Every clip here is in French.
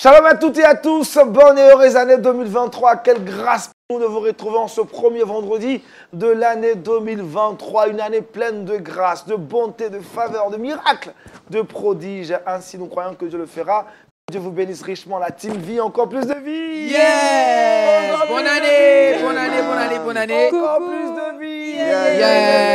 Shalom à toutes et à tous, bonne et heureuse année 2023. Quelle grâce pour nous de vous retrouver en ce premier vendredi de l'année 2023. Une année pleine de grâce, de bonté, de faveur, de miracles, de prodiges. Ainsi, nous croyons que Dieu le fera. Dieu vous bénisse richement, la team vie, encore plus de vie. Yes! Bonne année, bonne année, bonne année, bonne année. Encore plus de vie. Yes!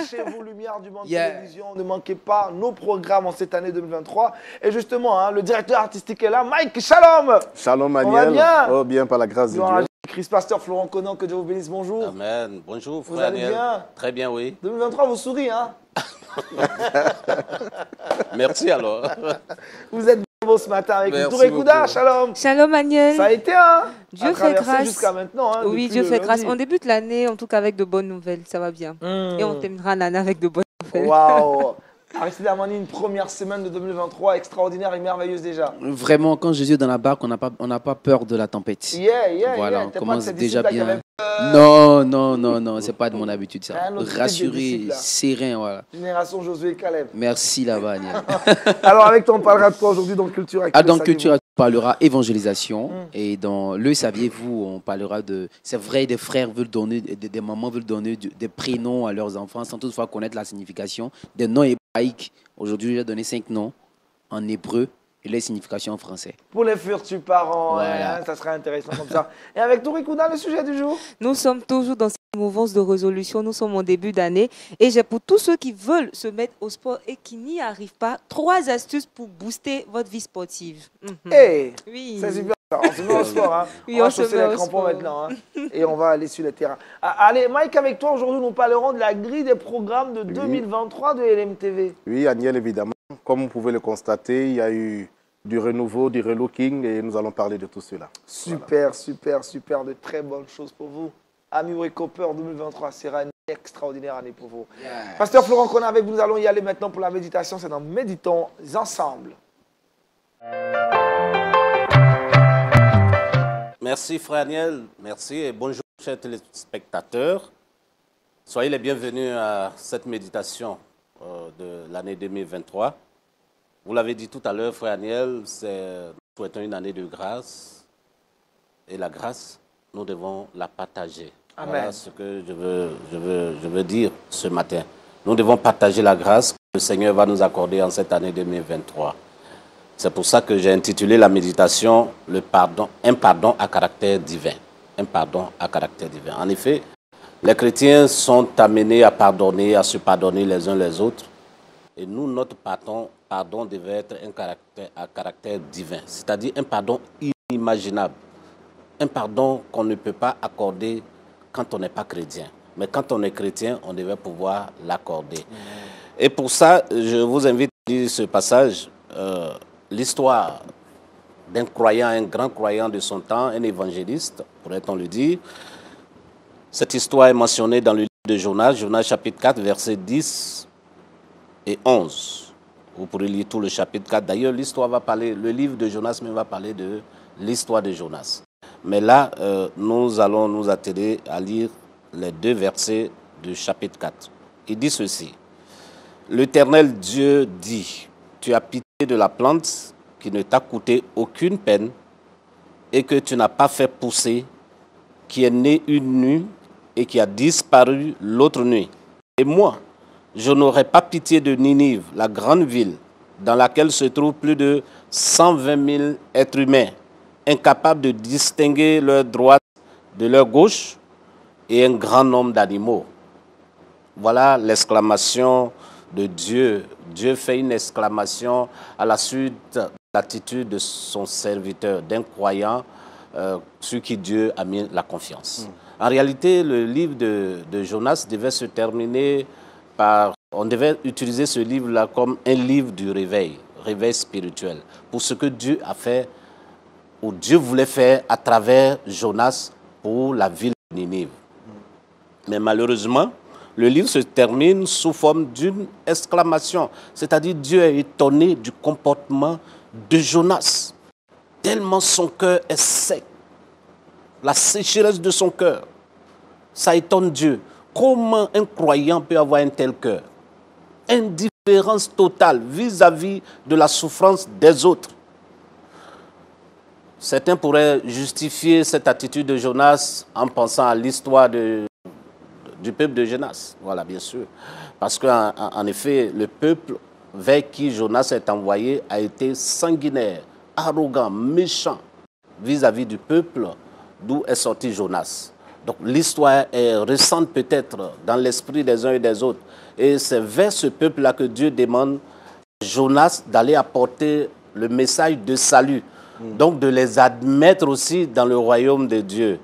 Chez-vous, Lumière du Monde Télévision. Ne manquez pas nos programmes en cette année 2023. Et justement, le directeur artistique est là. Mike, shalom. Shalom, Maniel. On va bien? Oh, bien, par la grâce de Dieu. Chris Pasteur, Florent Conan, que Dieu vous bénisse. Bonjour. Amen. Bonjour, frère. Vous allez bien? Très bien, oui. 2023, vous souriez, hein? Merci alors. Vous êtes beau ce matin avec Merci Touré Kouda. beaucoup. Shalom. Shalom, Maniel. Ça a été, hein? Dieu fait grâce. Jusqu'à maintenant. Hein, Oui, Dieu fait grâce. On débute l'année, en tout cas, avec de bonnes nouvelles. Ça va bien. Et on terminera l'année avec de bonnes nouvelles. Waouh! Aristide Armani, une première semaine de 2023 extraordinaire et merveilleuse déjà. Vraiment, quand Jésus est dans la barque, on n'a pas peur de la tempête. Voilà, on commence déjà bien. Non, c'est pas de mon habitude ça. Rassuré, serein, voilà. Génération Josué et Caleb. Merci là-bas, Niel. Alors avec toi, on parlera de quoi aujourd'hui dans Culture Actuelle? Dans Culture Actuelle, on parlera évangélisation. Et dans Le Saviez-vous, on parlera de... C'est vrai, des frères veulent donner, des mamans veulent donner des prénoms à leurs enfants sans toutefois connaître la signification des noms hébraïques. Aujourd'hui, j'ai donné 5 noms en hébreu et les significations en français. Pour les futurs parents, voilà. Ça sera intéressant comme ça. Et avec Touré Kouda, le sujet du jour? Nous sommes toujours dans cette mouvance de résolution. Nous sommes en début d'année. Et j'ai pour tous ceux qui veulent se mettre au sport et qui n'y arrivent pas, 3 astuces pour booster votre vie sportive. Hey, oui. C'est super. On se met au sport. Hein. Oui, on va chausser les crampons maintenant. Hein. Et on va aller sur le terrain. Allez, Mike, avec toi, aujourd'hui, nous parlerons de la grille des programmes de 2023 de LMTV. Oui, Aniel, évidemment. Comme vous pouvez le constater, il y a eu du renouveau, du relooking et nous allons parler de tout cela. Super, voilà. super. De très bonnes choses pour vous. Amis Wake-Upper, 2023 sera une extraordinaire année pour vous. Yeah. Pasteur Florent qu'on est avec vous, nous allons y aller maintenant pour la méditation. C'est dans Méditons ensemble. Merci, frère Niel. Merci et bonjour, chers téléspectateurs. Soyez les bienvenus à cette méditation de l'année 2023. Vous l'avez dit tout à l'heure, frère Niel, nous souhaitons une année de grâce. Et la grâce, nous devons la partager. Amen. Voilà ce que je veux dire ce matin. Nous devons partager la grâce que le Seigneur va nous accorder en cette année 2023. C'est pour ça que j'ai intitulé la méditation un pardon à caractère divin. Un pardon à caractère divin. En effet, les chrétiens sont amenés à pardonner, à se pardonner les uns les autres. Et nous, notre pardon devait être un caractère divin, c'est-à-dire un pardon inimaginable. Un pardon qu'on ne peut pas accorder quand on n'est pas chrétien. Mais quand on est chrétien, on devait pouvoir l'accorder. Et pour ça, je vous invite à lire ce passage, l'histoire d'un croyant, un grand croyant de son temps, un évangéliste, pourrait-on le dire. Cette histoire est mentionnée dans le livre de Jonas, Jonas chapitre 4, versets 10 et 11. Vous pourrez lire tout le chapitre 4. D'ailleurs, le livre de Jonas même va parler de l'histoire de Jonas. Mais là, nous allons nous atteler à lire les 2 versets du chapitre 4. Il dit ceci. L'Éternel Dieu dit, tu as pitié de la plante qui ne t'a coûté aucune peine et que tu n'as pas fait pousser, qui est née une nuit et qui a disparu l'autre nuit. Et moi, je n'aurai pas pitié de Ninive, la grande ville, dans laquelle se trouvent plus de 120 000 êtres humains, incapables de distinguer leur droite de leur gauche, et un grand nombre d'animaux. Voilà l'exclamation de Dieu. Dieu fait une exclamation à la suite de l'attitude de son serviteur, d'un croyant sur qui Dieu a mis la confiance. En réalité, le livre de Jonas devait se terminer par... On devait utiliser ce livre-là comme un livre du réveil spirituel, pour ce que Dieu a fait, ou Dieu voulait faire à travers Jonas pour la ville de Ninive. Mais malheureusement, le livre se termine sous forme d'une exclamation. C'est-à-dire Dieu est étonné du comportement de Jonas. Tellement son cœur est sec. La sécheresse de son cœur. Ça étonne Dieu. Comment un croyant peut avoir un tel cœur? Indifférent indifférence totale vis-à-vis de la souffrance des autres. Certains pourraient justifier cette attitude de Jonas en pensant à l'histoire du peuple de Jonas. Voilà, bien sûr. Parce qu'en effet, le peuple vers qui Jonas est envoyé a été sanguinaire, arrogant, méchant vis-à-vis du peuple d'où est sorti Jonas. Donc l'histoire est récente peut-être dans l'esprit des uns et des autres. Et c'est vers ce peuple-là que Dieu demande à Jonas d'aller apporter le message de salut. Donc de les admettre aussi dans le royaume de Dieu.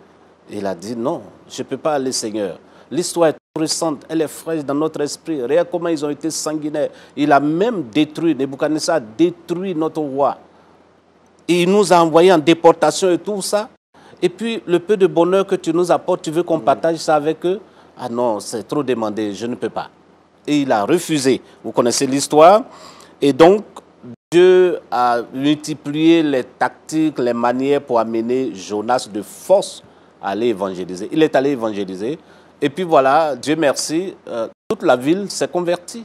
Il a dit non, je ne peux pas aller, Seigneur. L'histoire est récente, elle est fraîche dans notre esprit. Regarde comment ils ont été sanguinaires. Il a même détruit, Nebuchadnezzar a détruit notre roi. Et il nous a envoyés en déportation et tout ça. Et puis le peu de bonheur que tu nous apportes, tu veux qu'on partage ça avec eux? Ah non, c'est trop demandé, je ne peux pas. Et il a refusé. Vous connaissez l'histoire. Et donc, Dieu a multiplié les tactiques, les manières pour amener Jonas de force à aller évangéliser. Il est allé évangéliser. Et puis voilà, Dieu merci, toute la ville s'est convertie.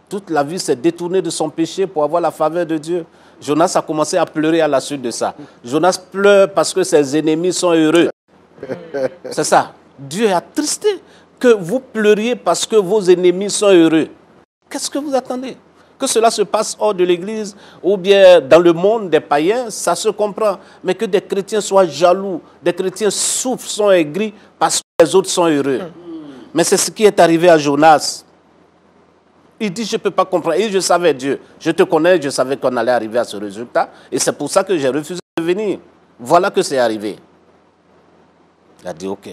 Toute la ville s'est détournée de son péché pour avoir la faveur de Dieu. Jonas a commencé à pleurer à la suite de ça. Jonas pleure parce que ses ennemis sont heureux. C'est ça. Dieu est attristé que vous pleuriez parce que vos ennemis sont heureux. Qu'est-ce que vous attendez? Que cela se passe hors de l'église ou bien dans le monde des païens, ça se comprend. Mais que des chrétiens soient jaloux, des chrétiens souffrent, sont aigris parce que les autres sont heureux. Mais c'est ce qui est arrivé à Jonas. Il dit, je ne peux pas comprendre. Et je savais, Dieu, je te connais, je savais qu'on allait arriver à ce résultat. Et c'est pour ça que j'ai refusé de venir. Voilà que c'est arrivé. Il a dit, ok.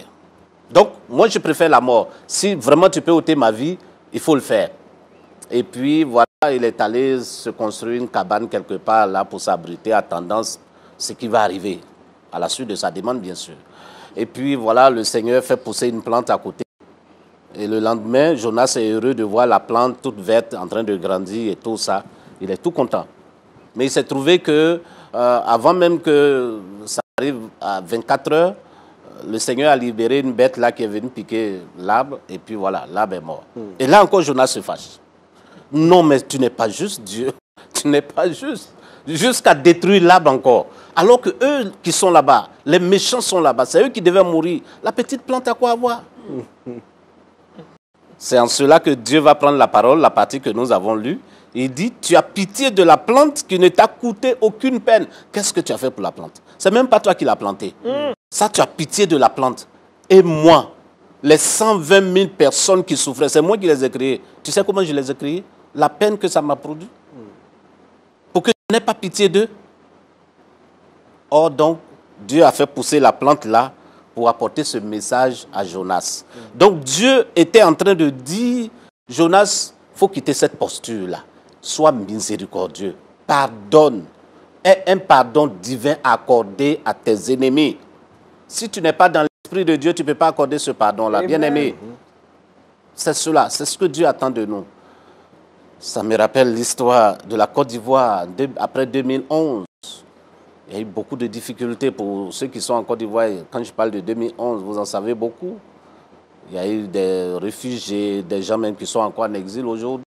Donc, moi, je préfère la mort. Si vraiment tu peux ôter ma vie, il faut le faire. Et puis, voilà, il est allé se construire une cabane quelque part là pour s'abriter, attendant ce qui va arriver. À la suite de sa demande, bien sûr. Et puis, voilà, le Seigneur fait pousser une plante à côté. Et le lendemain, Jonas est heureux de voir la plante toute verte en train de grandir et tout ça. Il est tout content. Mais il s'est trouvé que, avant même que ça arrive à 24 heures, le Seigneur a libéré une bête là qui est venue piquer l'arbre. Et puis voilà, l'arbre est mort. Et là encore, Jonas se fâche. Non, mais tu n'es pas juste, Dieu. Tu n'es pas juste. Jusqu'à détruire l'arbre encore. Alors que eux qui sont là-bas, les méchants sont là-bas, c'est eux qui devaient mourir. La petite plante a quoi avoir? C'est en cela que Dieu va prendre la parole, la partie que nous avons lue. Il dit, tu as pitié de la plante qui ne t'a coûté aucune peine. Qu'est-ce que tu as fait pour la plante? C'est même pas toi qui l'as plantée. Ça, tu as pitié de la plante. Et moi, les 120 000 personnes qui souffraient, c'est moi qui les ai créées. Tu sais comment je les ai créées? La peine que ça m'a produit. Pour que je n'ai pas pitié d'eux. Or donc, Dieu a fait pousser la plante là pour apporter ce message à Jonas. Donc Dieu était en train de dire, Jonas, il faut quitter cette posture-là. Sois miséricordieux. Pardonne. Aie un pardon divin accordé à tes ennemis. Si tu n'es pas dans l'esprit de Dieu, tu ne peux pas accorder ce pardon-là. Bien-aimé, c'est cela, c'est ce que Dieu attend de nous. Ça me rappelle l'histoire de la Côte d'Ivoire après 2011. Il y a eu beaucoup de difficultés pour ceux qui sont en Côte d'Ivoire. Quand je parle de 2011, vous en savez beaucoup. Il y a eu des réfugiés, des gens même qui sont encore en exil aujourd'hui.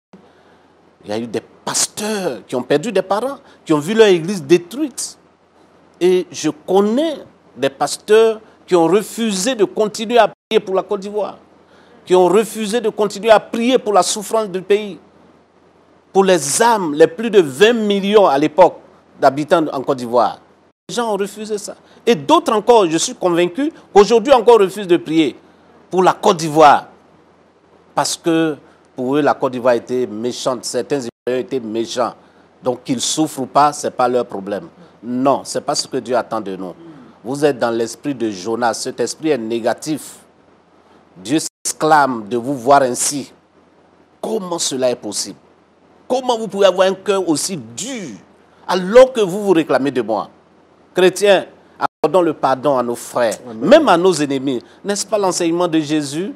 Il y a eu des pasteurs qui ont perdu des parents, qui ont vu leur église détruite. Et je connais des pasteurs qui ont refusé de continuer à prier pour la Côte d'Ivoire, qui ont refusé de continuer à prier pour la souffrance du pays, pour les âmes, les plus de 20 millions à l'époque d'habitants en Côte d'Ivoire. Les gens ont refusé ça. Et d'autres encore, je suis convaincu, qu'aujourd'hui encore refusent de prier pour la Côte d'Ivoire. Parce que pour eux, la Côte d'Ivoire était méchante. Certains Ivoiriens étaient méchants. Donc qu'ils souffrent ou pas, ce n'est pas leur problème. Non, ce n'est pas ce que Dieu attend de nous. Vous êtes dans l'esprit de Jonas. Cet esprit est négatif. Dieu s'exclame de vous voir ainsi. Comment cela est possible? Comment vous pouvez avoir un cœur aussi dur alors que vous vous réclamez de moi? Chrétiens, accordons le pardon à nos frères, même à nos ennemis. N'est-ce pas l'enseignement de Jésus?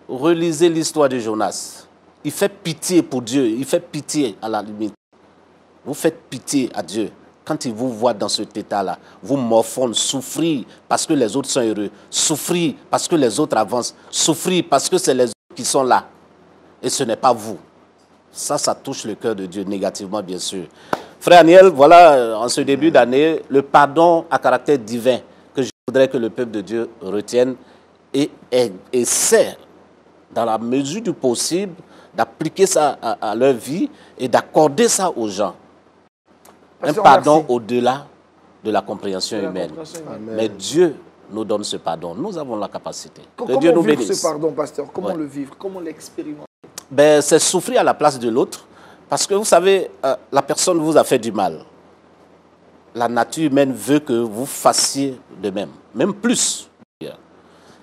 Relisez l'histoire de Jonas. Il fait pitié pour Dieu. Il fait pitié à la limite. Vous faites pitié à Dieu. Quand il vous voit dans cet état-là, vous morfondez, souffrir parce que les autres sont heureux. Souffrir parce que les autres avancent. Souffrir parce que c'est les autres qui sont là. Et ce n'est pas vous. Ça touche le cœur de Dieu négativement, bien sûr. Frère Aniel, voilà, en ce début d'année, le pardon à caractère divin que je voudrais que le peuple de Dieu retienne et essaie, dans la mesure du possible, d'appliquer ça à leur vie et d'accorder ça aux gens. Pasteur, un pardon merci. au-delà de la compréhension humaine. Mais Dieu nous donne ce pardon. Nous avons la capacité. Que Dieu Comment nous vivre bénisse. ce pardon, pasteur? Comment Ouais. le vivre? Comment l'expérimenter? Ben, c'est souffrir à la place de l'autre. Parce que vous savez, la personne vous a fait du mal. La nature humaine veut que vous fassiez de même. Même plus.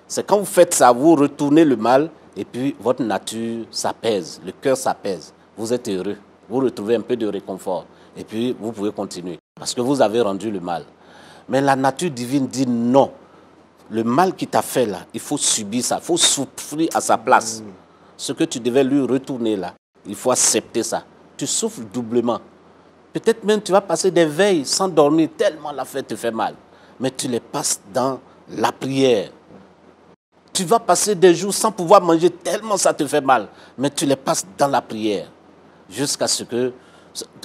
C'est quand vous faites ça, vous retournez le mal et puis votre nature s'apaise, le cœur s'apaise. Vous êtes heureux. Vous retrouvez un peu de réconfort. Et puis, vous pouvez continuer. Parce que vous avez rendu le mal. Mais la nature divine dit non. Le mal qui t'a fait là, il faut subir ça. Il faut souffrir à sa place. Ce que tu devais lui retourner là, il faut accepter ça. Tu souffres doublement. Peut-être même tu vas passer des veilles sans dormir tellement l'affaire te fait mal. Mais tu les passes dans la prière. Tu vas passer des jours sans pouvoir manger tellement ça te fait mal. Mais tu les passes dans la prière. Jusqu'à ce que...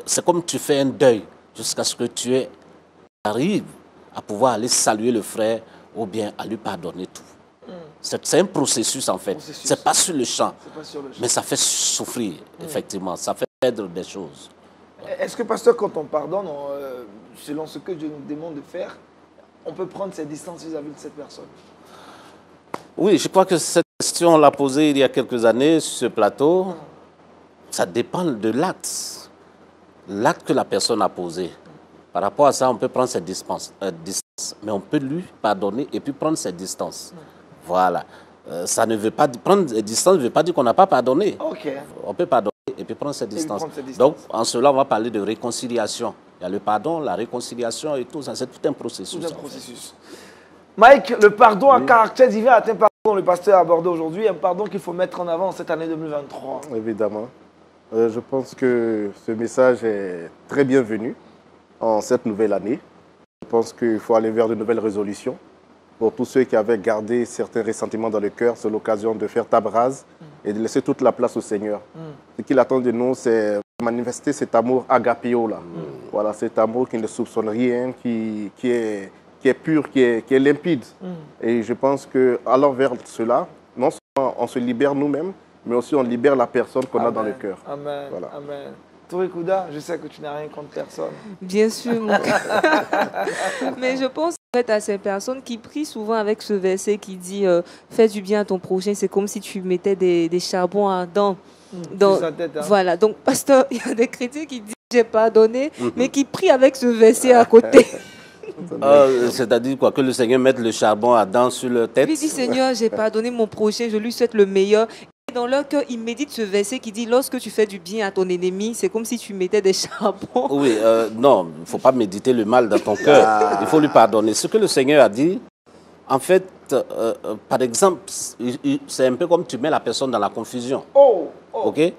C'est comme tu fais un deuil. Jusqu'à ce que tu arrives à pouvoir aller saluer le frère ou bien à lui pardonner tout. C'est un processus en fait. C'est pas sur le champ. Mais ça fait souffrir, effectivement. Ça fait perdre des choses. Est-ce que, pasteur, quand on pardonne, selon ce que Dieu nous demande de faire, on peut prendre ses distances vis-à-vis de cette personne? Oui, je crois que cette question, on l'a posée il y a quelques années sur ce plateau. Ça dépend de l'acte. L'acte que la personne a posé. Par rapport à ça, on peut prendre ses distances. Mais on peut lui pardonner et puis prendre ses distances. Voilà. Ça ne veut pas prendre ses distances ne veut pas dire qu'on n'a pas pardonné. Ok. On peut pardonner et puis prendre ses distances. prendre ses distances. Donc, en cela, on va parler de réconciliation. Il y a le pardon, la réconciliation et tout ça. C'est tout un processus. Tout un processus. Mike, le pardon à caractère divin est un pardon, le pasteur a abordé aujourd'hui, un pardon qu'il faut mettre en avant cette année 2023. Évidemment. Je pense que ce message est très bienvenu en cette nouvelle année. Je pense qu'il faut aller vers de nouvelles résolutions. Pour tous ceux qui avaient gardé certains ressentiments dans le cœur, c'est l'occasion de faire table rase et de laisser toute la place au Seigneur. Ce qu'il attend de nous, c'est manifester cet amour agapéo là. Voilà, cet amour qui ne soupçonne rien, qui est pur, qui est limpide. Et je pense qu'allant vers cela, non seulement on se libère nous-mêmes, mais aussi on libère la personne qu'on a dans le cœur. Amen. Voilà. Amen. Touré Kouda, je sais que tu n'as rien contre personne. Bien sûr, mon mais je pense en fait à ces personnes qui prient souvent avec ce verset qui dit fais du bien à ton prochain, c'est comme si tu mettais des charbons ardents dans Sur sa tête, hein. Voilà, donc pasteur, il y a des chrétiens qui disent j'ai pardonné, mais qui prient avec ce verset à côté. C'est-à-dire quoi? Que le Seigneur mette le charbon ardent sur leur tête? Lui dit Seigneur, j'ai pardonné mon prochain, je lui souhaite le meilleur. Et dans leur cœur, ils méditent ce verset qui dit lorsque tu fais du bien à ton ennemi, c'est comme si tu mettais des charbons. Oui, non, il ne faut pas méditer le mal dans ton cœur. Il faut lui pardonner. Ce que le Seigneur a dit, en fait, par exemple, c'est un peu comme tu mets la personne dans la confusion. Ok?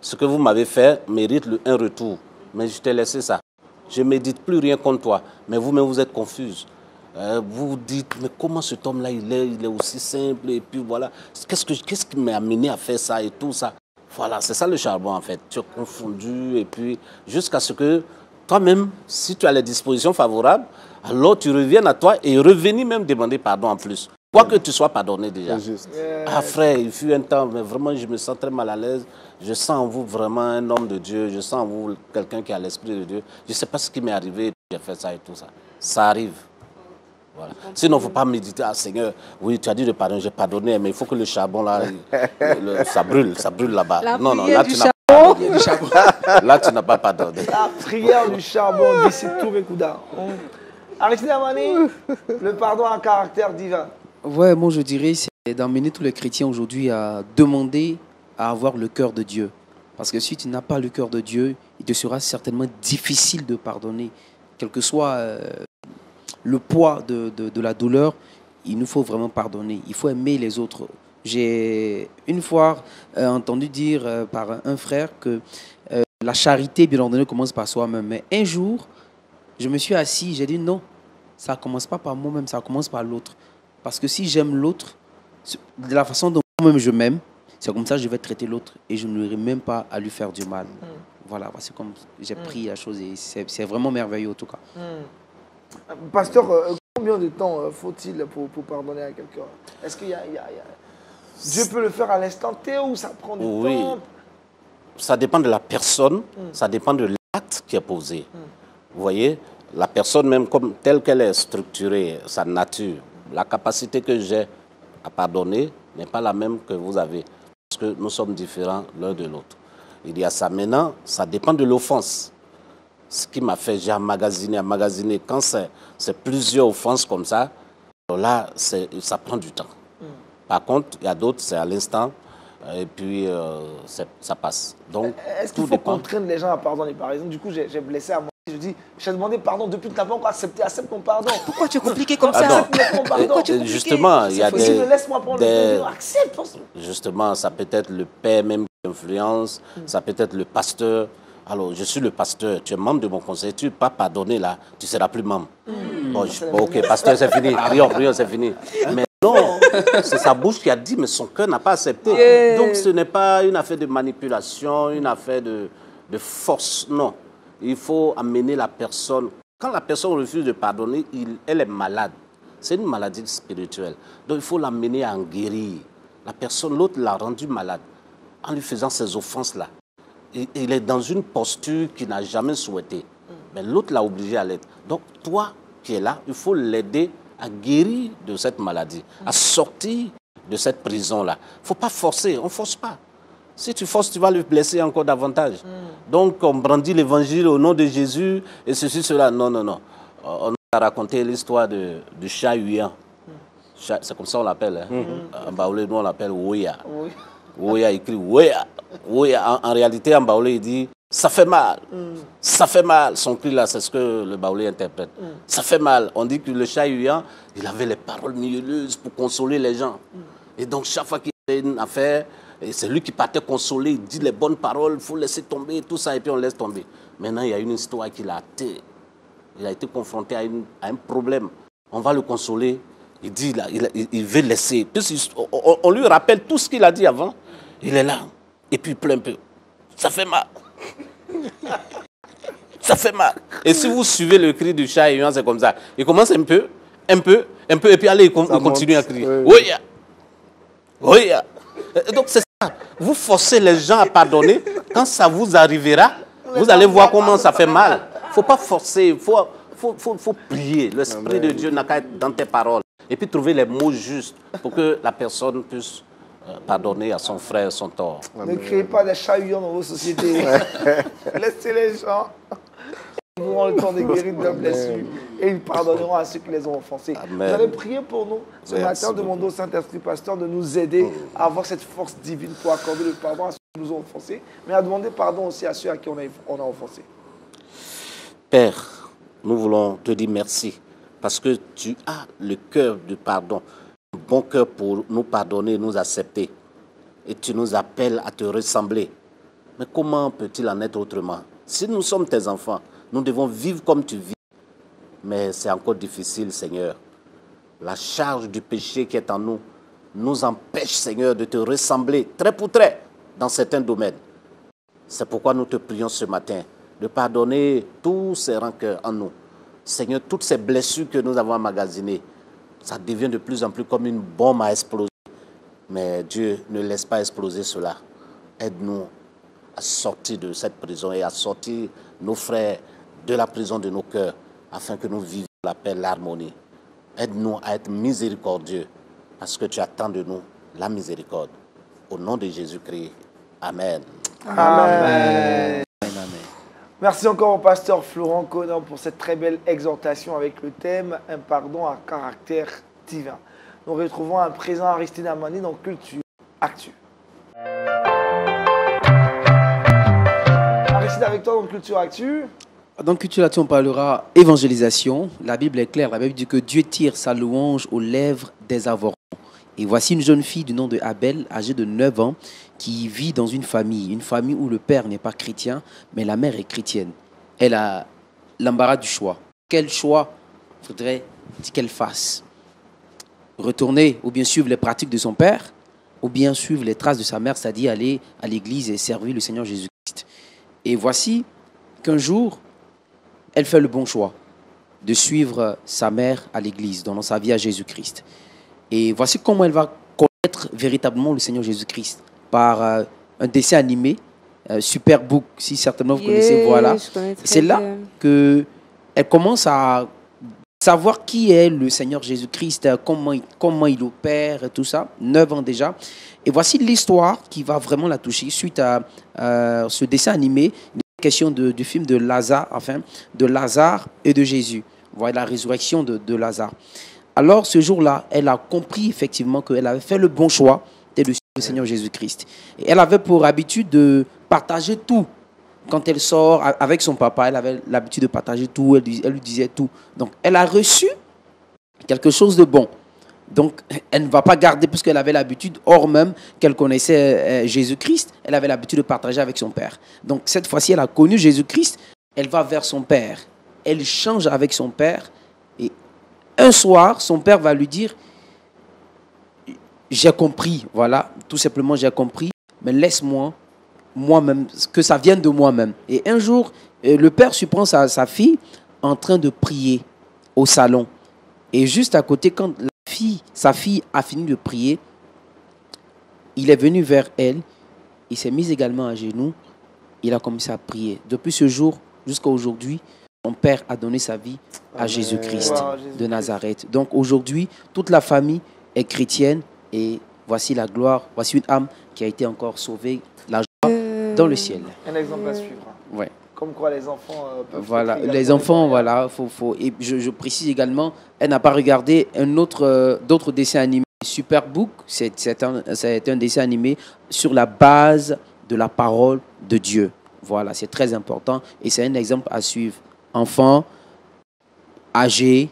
Ce que vous m'avez fait mérite un retour. Mais je t'ai laissé ça. Je ne médite plus rien contre toi. Mais vous-même, vous êtes confuse. Vous vous dites, mais comment cet homme-là, il est aussi simple, et puis voilà. Qu'est-ce qui m'a amené à faire ça et tout ça? Voilà, c'est ça le charbon en fait. Tu es confondu, et puis jusqu'à ce que toi-même, si tu as les dispositions favorables, alors tu reviennes à toi et revenir même demander pardon en plus. Quoi que tu sois pardonné déjà. Juste. Ah frère, il fut un temps, mais vraiment je me sens très mal à l'aise. Je sens en vous vraiment un homme de Dieu. Je sens en vous quelqu'un qui a l'esprit de Dieu. Je ne sais pas ce qui m'est arrivé, j'ai fait ça et tout ça. Ça arrive. Voilà. Sinon, il ne faut pas méditer, ah Seigneur, oui, tu as dit de pardonner, j'ai pardonné, mais il faut que le charbon là, ça brûle là-bas. La Non, prière là du tu n'as pas pardonné. Là, tu n'as pas pardonné. La prière du charbon d'ici Touré Kouda. Aristide Amani, le pardon à caractère divin. Ouais, moi je dirais, c'est d'emmener tous les chrétiens aujourd'hui à demander à avoir le cœur de Dieu. Parce que si tu n'as pas le cœur de Dieu, il te sera certainement difficile de pardonner. Quel que soit le poids de la douleur, il nous faut vraiment pardonner. Il faut aimer les autres. J'ai une fois entendu dire par un frère que la charité, bien entendu, commence par soi-même. Mais un jour, je me suis assis, j'ai dit non, ça ne commence pas par moi-même, ça commence par l'autre. Parce que si j'aime l'autre, de la façon dont moi-même je m'aime, c'est comme ça que je vais traiter l'autre et je n'aurai même pas à lui faire du mal. Voilà, c'est comme j'ai pris la chose et c'est vraiment merveilleux en tout cas. Pasteur, combien de temps faut-il pour pardonner à quelqu'un? Est-ce qu'il y a... Dieu peut le faire à l'instant T ou ça prend du temps? Ça dépend de la personne, ça dépend de l'acte qui est posé. Vous voyez, la personne même comme telle qu'elle est structurée, sa nature, la capacité que j'ai à pardonner n'est pas la même que vous avez. Parce que nous sommes différents l'un de l'autre. Il y a ça. Maintenant, ça dépend de l'offense. Ce qui m'a fait, j'ai emmagasiné. Quand c'est plusieurs offenses comme ça, alors là, ça prend du temps. Par contre, il y a d'autres, c'est à l'instant. Et puis, ça passe. Donc, est-ce qu'il faut contraindre les gens à pardonner? Par exemple, du coup, j'ai blessé à moi. Je dis, j'ai demandé pardon depuis que tu n'as pas encore accepté. Accepte mon pardon. Pourquoi tu es compliqué comme ça? Accepte mon pardon. Justement, il y a laisse-moi prendre le temps. Accepte. Justement, ça peut être le père même qui influence. Ça peut être le pasteur. Alors, je suis le pasteur. Tu es membre de mon conseil. Tu ne peux pas pardonner là. Tu ne seras plus membre. Bon, ok, pasteur, c'est fini. Prions, c'est fini. Mais non, c'est sa bouche qui a dit, mais son cœur n'a pas accepté. Donc, ce n'est pas une affaire de manipulation, une affaire de force. Non. Il faut amener la personne. Quand la personne refuse de pardonner, elle est malade. C'est une maladie spirituelle. Donc, il faut l'amener à en guérir. La personne, l'autre l'a rendu malade en lui faisant ces offenses-là. Il est dans une posture qu'il n'a jamais souhaitée. Mais l'autre l'a obligé à l'être. Donc, toi qui es là, il faut l'aider à guérir de cette maladie, à sortir de cette prison-là. Il ne faut pas forcer, on ne force pas. Si tu forces, tu vas le blesser encore davantage. Donc, on brandit l'évangile au nom de Jésus et ceci, cela. Non, non, non. On a raconté l'histoire du chat huant. C'est comme ça on l'appelle. En baoulé, nous on l'appelle Ouya. Ouya écrit Ouya. En réalité, en baoulé, il dit ça fait mal. Ça fait mal. Son cri là, c'est ce que le baoulé interprète. Ça fait mal. On dit que le chat huant, il avait les paroles mielleuses pour consoler les gens. Et donc, chaque fois qu'il y avait une affaire, et c'est lui qui partait consoler, il dit les bonnes paroles, il faut laisser tomber, tout ça, et puis on laisse tomber. Maintenant, il y a une histoire qu'il a été. Il a été confronté à un problème. On va le consoler. Il dit, là, il veut laisser. Puis, on lui rappelle tout ce qu'il a dit avant. Il est là. Et puis, il pleure un peu. Ça fait mal. Ça fait mal. Et si vous suivez le cri du chat, c'est comme ça. Il commence un peu, et puis allez, il continue à crier. Oui. Oui. Donc, c'est ça. Vous forcez les gens à pardonner. Quand ça vous arrivera, vous allez voir comment ça fait mal. Il ne faut pas forcer. Il faut prier. L'Esprit de Dieu n'a qu'à être dans tes paroles. Et puis trouver les mots justes pour que la personne puisse pardonner à son frère son tort. Ne créez pas des chats huants dans vos sociétés. Laissez les gens. Ils auront le temps de guérir de leurs blessures et ils pardonneront à ceux qui les ont offensés. Amen. Vous allez prier pour nous ce matin, demandons au Saint-Esprit Pasteur de nous aider à avoir cette force divine pour accorder le pardon à ceux qui nous ont offensés, mais à demander pardon aussi à ceux à qui on a offensé. Père, nous voulons te dire merci parce que tu as le cœur du pardon, un bon cœur pour nous pardonner, nous accepter. Et tu nous appelles à te ressembler. Mais comment peut-il en être autrement? Si nous sommes tes enfants, nous devons vivre comme tu vis. Mais c'est encore difficile, Seigneur. La charge du péché qui est en nous nous empêche, Seigneur, de te ressembler trait pour trait dans certains domaines. C'est pourquoi nous te prions ce matin de pardonner tous ces rancœurs en nous. Seigneur, toutes ces blessures que nous avons emmagasinées, ça devient de plus en plus comme une bombe à exploser. Mais Dieu ne laisse pas exploser cela. Aide-nous à sortir de cette prison et à sortir nos frères de la prison de nos cœurs afin que nous vivions la paix, l'harmonie. Aide-nous à être miséricordieux parce que tu attends de nous la miséricorde. Au nom de Jésus-Christ. Amen. Amen. Merci encore au pasteur Florent Conan pour cette très belle exhortation avec le thème « Un pardon à caractère divin ». Nous retrouvons à présent Aristide Amani dans Culture Actu. Aristide avec toi dans Culture Actu. Dans Culture Actu, on parlera évangélisation. La Bible est claire. La Bible dit que Dieu tire sa louange aux lèvres des avortons. Et voici une jeune fille du nom de Abel, âgée de 9 ans, qui vit dans une famille où le père n'est pas chrétien, mais la mère est chrétienne. Elle a l'embarras du choix. Quel choix faudrait qu'elle fasse? Retourner ou bien suivre les pratiques de son père, ou bien suivre les traces de sa mère, c'est-à-dire aller à l'église et servir le Seigneur Jésus-Christ. Et voici qu'un jour, elle fait le bon choix de suivre sa mère à l'église, dans sa vie à Jésus-Christ. Et voici comment elle va connaître véritablement le Seigneur Jésus-Christ, par un dessin animé, Superbook, si certainement vous connaissez, voilà. C'est là qu'elle commence à savoir qui est le Seigneur Jésus-Christ, comment il opère, et tout ça, 9 ans déjà. Et voici l'histoire qui va vraiment la toucher suite à ce dessin animé, question du film de Lazare, enfin, de Lazare et de Jésus. Voilà la résurrection de Lazare. Alors, ce jour-là, elle a compris effectivement qu'elle avait fait le bon choix de suivre le Seigneur Jésus-Christ. Et elle avait pour habitude de partager tout. Quand elle sort avec son papa, elle avait l'habitude de partager tout, elle lui disait tout. Donc, elle a reçu quelque chose de bon. Donc, elle ne va pas garder, puisqu'elle avait l'habitude, hors même qu'elle connaissait Jésus-Christ, elle avait l'habitude de partager avec son père. Donc, cette fois-ci, elle a connu Jésus-Christ, elle va vers son père. Elle change avec son père. Et un soir, son père va lui dire, j'ai compris, voilà, tout simplement, j'ai compris, mais laisse-moi, moi-même, que ça vienne de moi-même. Et un jour, le père surprend sa fille en train de prier au salon. Et juste à côté, quand sa fille a fini de prier, il est venu vers elle, il s'est mis également à genoux, il a commencé à prier. Depuis ce jour jusqu'à aujourd'hui, son père a donné sa vie à Jésus-Christ de Nazareth. Donc aujourd'hui, toute la famille est chrétienne et voici la gloire, voici une âme qui a été encore sauvée, la joie dans le ciel. Un exemple à suivre. Ouais. Comme quoi les enfants peuvent... Voilà, les enfants, voilà, faut. Et je précise également, elle n'a pas regardé d'autres dessins animés. Superbook, c'est un dessin animé sur la base de la parole de Dieu. Voilà, c'est très important et c'est un exemple à suivre. Enfants, âgés,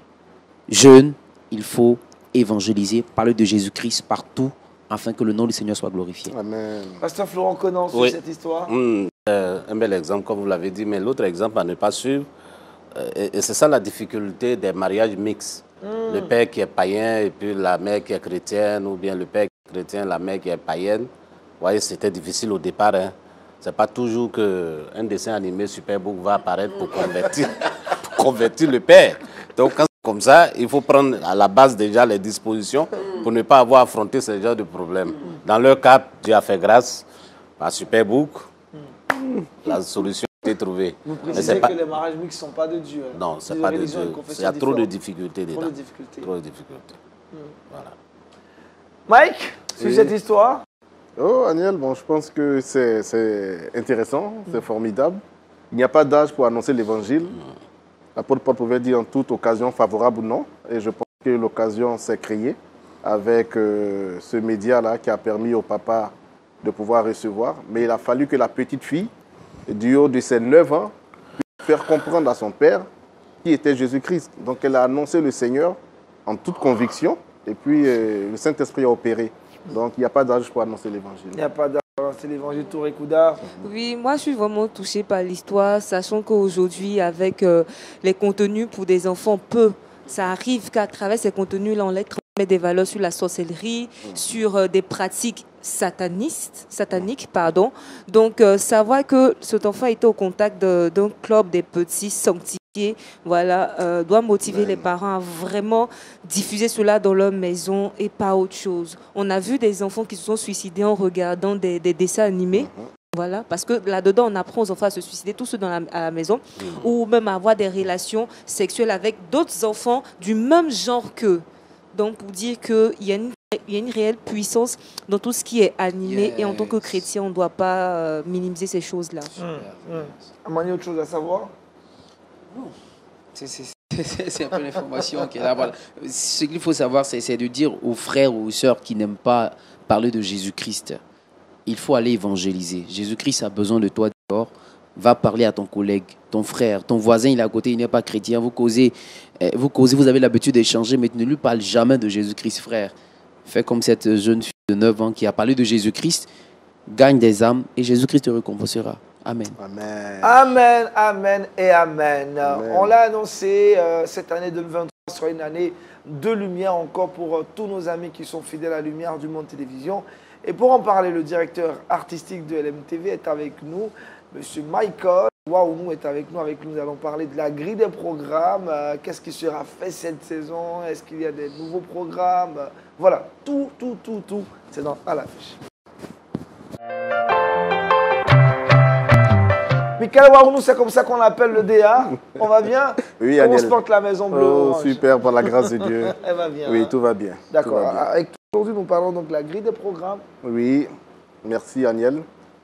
jeunes, il faut évangéliser, parler de Jésus-Christ partout afin que le nom du Seigneur soit glorifié. Amen. Pasteur Florent Conan, sur cette histoire. Un bel exemple, comme vous l'avez dit, mais l'autre exemple à ne pas suivre, et c'est ça la difficulté des mariages mixtes. Le père qui est païen et puis la mère qui est chrétienne, ou bien le père qui est chrétien, la mère qui est païenne. Vous voyez, c'était difficile au départ. Hein. Ce n'est pas toujours qu'un dessin animé Superbook va apparaître pour convertir le père. Donc, quand c'est comme ça, il faut prendre à la base déjà les dispositions pour ne pas avoir affronté ce genre de problème. Dans leur cas, Dieu a fait grâce à Superbook. La solution a été trouvée. Vous précisez que les mariages mixtes ne sont pas de Dieu. Hein. Non, ce n'est pas de Dieu. Il y a trop de difficultés dedans. Trop de difficultés. Voilà. Mike, sur cette histoire. Oh, Aniel, bon, je pense que c'est intéressant, c'est formidable. Il n'y a pas d'âge pour annoncer l'évangile. L'apôtre Paul pouvait dire en toute occasion, favorable ou non. Et je pense que l'occasion s'est créée avec ce média-là qui a permis au papa de pouvoir recevoir. Mais il a fallu que la petite fille, du haut de ses 9 ans, puisse faire comprendre à son père qui était Jésus-Christ. Donc elle a annoncé le Seigneur en toute conviction. Et puis le Saint-Esprit a opéré. Donc, il n'y a pas d'âge pour annoncer l'évangile. Il n'y a pas d'âge pour annoncer l'évangile, Touré Koudar. Oui, moi, je suis vraiment touchée par l'histoire, sachant qu'aujourd'hui, avec les contenus pour des enfants, ça arrive qu'à travers ces contenus-là, on les transmet des valeurs sur la sorcellerie, sur des pratiques sataniques. Donc, savoir que cet enfant était au contact d'un club des petits sanctifiés, voilà, doit motiver les parents à vraiment diffuser cela dans leur maison et pas autre chose. On a vu des enfants qui se sont suicidés en regardant des dessins animés. Voilà, parce que là-dedans, on apprend aux enfants à se suicider, tous ceux à la maison, ou même à avoir des relations sexuelles avec d'autres enfants du même genre qu'eux. Donc, pour dire qu'il y a une réelle puissance dans tout ce qui est animé, et en tant que chrétien, on ne doit pas minimiser ces choses-là. Amani, autre chose à savoir? C'est un peu l'information qui est là. Voilà. Ce qu'il faut savoir, c'est de dire aux frères ou aux sœurs qui n'aiment pas parler de Jésus-Christ, il faut aller évangéliser. Jésus-Christ a besoin de toi dehors. Va parler à ton collègue, ton frère, ton voisin, il est à côté, il n'est pas chrétien. Vous causez, vous avez l'habitude d'échanger, mais tu ne lui parles jamais de Jésus-Christ, frère. Fais comme cette jeune fille de 9 ans qui a parlé de Jésus-Christ, gagne des âmes et Jésus-Christ te récompensera. Amen. Amen. Amen, amen et amen. On l'a annoncé, cette année 2023 sera une année de lumière encore pour tous nos amis qui sont fidèles à la lumière du monde télévision. Et pour en parler, le directeur artistique de LMTV est avec nous, Monsieur Michael Waounou est avec nous. Nous allons parler de la grille des programmes, qu'est-ce qui sera fait cette saison, est-ce qu'il y a des nouveaux programmes, voilà, tout, c'est à l'affiche. Michael Waounou, c'est comme ça qu'on l'appelle le DA. On va bien? Oui, Comment Aniel. se porte la Maison Bleue Orange? Super, par la grâce de Dieu. Elle va bien. Oui, hein? tout va bien. D'accord. Tout va bien. Avec aujourd'hui, nous parlons donc de la grille des programmes. Oui, merci Aniel.